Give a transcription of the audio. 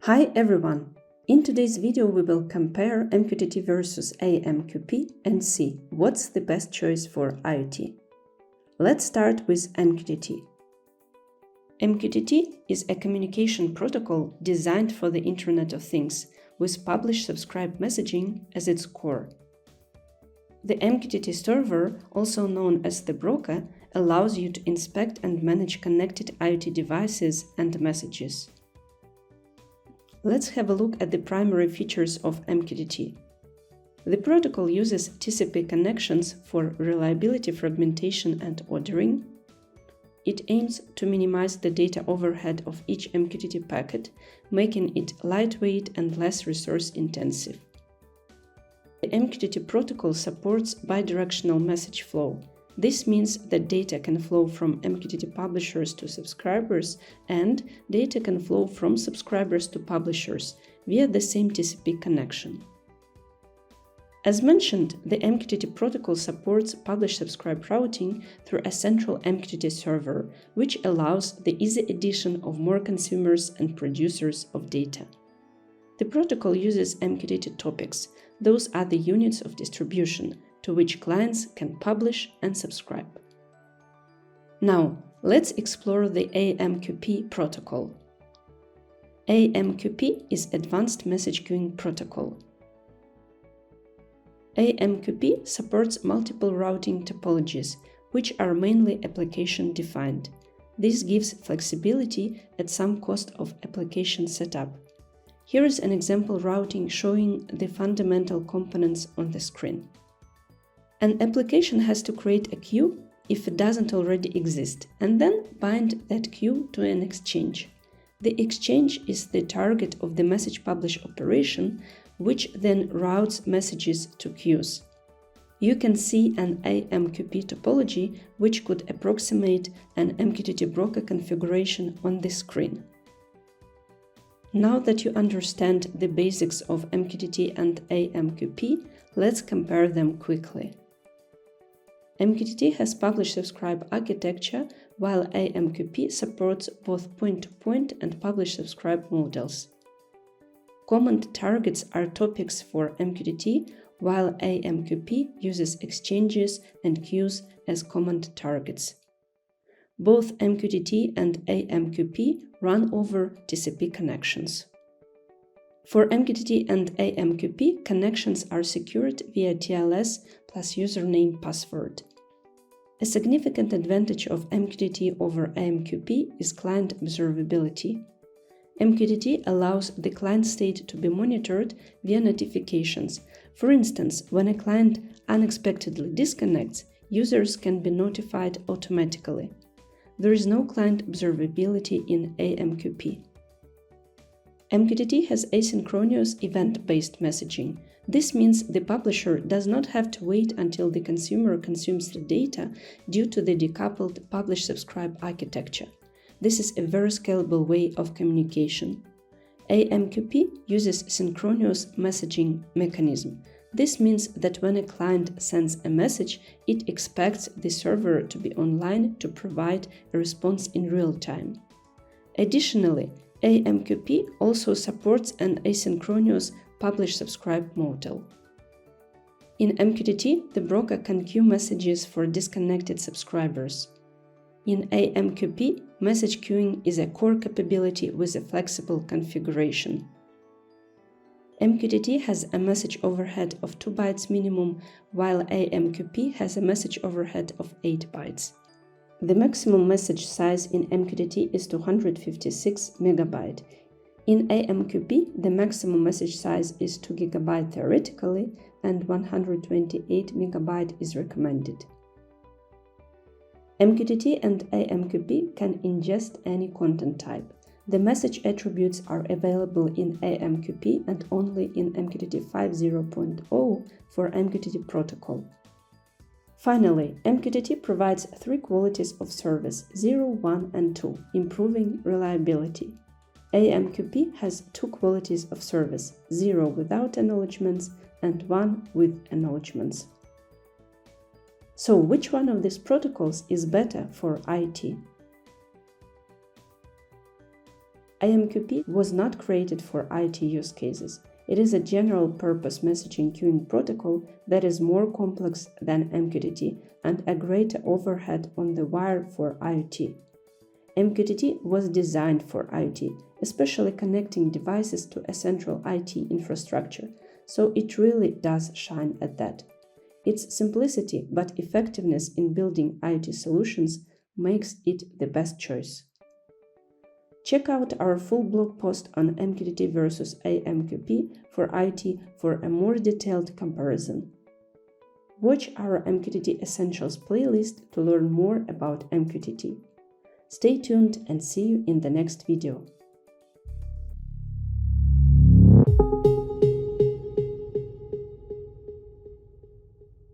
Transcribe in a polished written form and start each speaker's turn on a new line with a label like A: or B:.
A: Hi everyone! In today's video we will compare MQTT versus AMQP and see what's the best choice for IoT. Let's start with MQTT. MQTT is a communication protocol designed for the Internet of Things, with publish-subscribe messaging as its core. The MQTT server, also known as the broker, allows you to inspect and manage connected IoT devices and messages. Let's have a look at the primary features of MQTT. The protocol uses TCP connections for reliability fragmentation and ordering. It aims to minimize the data overhead of each MQTT packet, making it lightweight and less resource-intensive. The MQTT protocol supports bidirectional message flow. This means that data can flow from MQTT publishers to subscribers, and data can flow from subscribers to publishers via the same TCP connection. As mentioned, the MQTT protocol supports publish-subscribe routing through a central MQTT server, which allows the easy addition of more consumers and producers of data. The protocol uses MQTT topics. Those are the units of distribution to which clients can publish and subscribe. Now, let's explore the AMQP protocol. AMQP is Advanced Message Queuing Protocol. AMQP supports multiple routing topologies, which are mainly application-defined. This gives flexibility at some cost of application setup. Here is an example routing showing the fundamental components on the screen. An application has to create a queue if it doesn't already exist, and then bind that queue to an exchange. The exchange is the target of the message publish operation, which then routes messages to queues. You can see an AMQP topology, which could approximate an MQTT broker configuration on the screen. Now that you understand the basics of MQTT and AMQP, let's compare them quickly. MQTT has publish-subscribe architecture, while AMQP supports both point-to-point and publish-subscribe models. Common targets are topics for MQTT, while AMQP uses exchanges and queues as common targets. Both MQTT and AMQP run over TCP connections. For MQTT and AMQP, connections are secured via TLS plus username password. A significant advantage of MQTT over AMQP is client observability. MQTT allows the client state to be monitored via notifications. For instance, when a client unexpectedly disconnects, users can be notified automatically. There is no client observability in AMQP. MQTT has asynchronous event-based messaging. This means the publisher does not have to wait until the consumer consumes the data due to the decoupled publish-subscribe architecture. This is a very scalable way of communication. AMQP uses synchronous messaging mechanism. This means that when a client sends a message, it expects the server to be online to provide a response in real time. Additionally, AMQP also supports an asynchronous publish-subscribe model. In MQTT, the broker can queue messages for disconnected subscribers. In AMQP, message queuing is a core capability with a flexible configuration. MQTT has a message overhead of 2 bytes minimum, while AMQP has a message overhead of 8 bytes. The maximum message size in MQTT is 256 MB. In AMQP, the maximum message size is 2 GB theoretically, and 128 MB is recommended. MQTT and AMQP can ingest any content type. The message attributes are available in AMQP and only in MQTT 5.0 for MQTT protocol. Finally, MQTT provides 3 qualities of service, 0, 1, and 2, improving reliability. AMQP has 2 qualities of service, 0 without acknowledgements and 1 with acknowledgements. So, which one of these protocols is better for IT? AMQP was not created for IoT use cases. It is a general-purpose messaging queuing protocol that is more complex than MQTT and a greater overhead on the wire for IoT. MQTT was designed for IoT, especially connecting devices to a central IT infrastructure, so it really does shine at that. Its simplicity but effectiveness in building IoT solutions makes it the best choice. Check out our full blog post on MQTT versus AMQP for IoT for a more detailed comparison. Watch our MQTT Essentials playlist to learn more about MQTT. Stay tuned and see you in the next video.